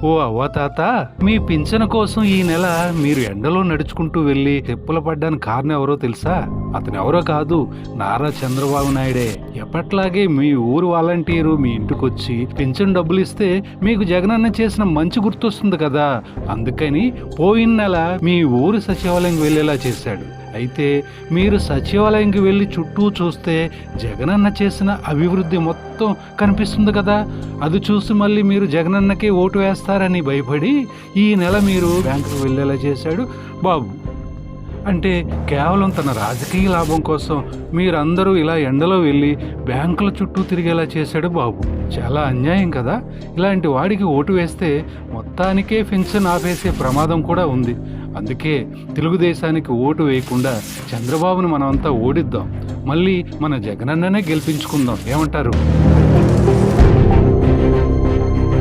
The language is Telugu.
ఓ అవ్వ తాత, మీ పింఛను కోసం ఈ నెల మీరు ఎండలో నడుచుకుంటూ వెళ్లి తెప్పుల పడ్డానికి కారణం ఎవరో తెలుసా? అతనెవరో కాదు, నారా చంద్రబాబు నాయుడే. ఎప్పట్లాగే మీ ఊరు వాలంటీరు మీ ఇంటికొచ్చి పింఛను డబ్బులు ఇస్తే మీకు జగనన్న చేసిన మంచి గుర్తొస్తుంది కదా, అందుకని పోయిన నెల మీ ఊరు సచివాలయం వెళ్లేలా చేశాడు. అయితే మీరు సచివాలయంకి వెళ్ళి చుట్టూ చూస్తే జగనన్న చేసిన అభివృద్ధి మొత్తం కనిపిస్తుంది కదా. అది చూసి మళ్ళీ మీరు జగనన్నకే ఓటు వేస్తారని భయపడి ఈ నెల మీరు బ్యాంకుకు వెళ్ళేలా చేశాడు బాబు. అంటే కేవలం తన రాజకీయ లాభం కోసం మీరందరూ ఇలా ఎండలో వెళ్ళి బ్యాంకుల చుట్టూ తిరిగేలా చేశాడు బాబు. చాలా అన్యాయం కదా. ఇలాంటి వాడికి ఓటు వేస్తే మొత్తానికే పెన్షన్ ఆపేసే ప్రమాదం కూడా ఉంది. అందుకే తెలుగుదేశానికి ఓటు వేయకుండా చంద్రబాబును మనమంతా ఓడిద్దాం, మళ్ళీ మన జగనన్ననే గెలిపించుకుందాం. ఏమంటారు?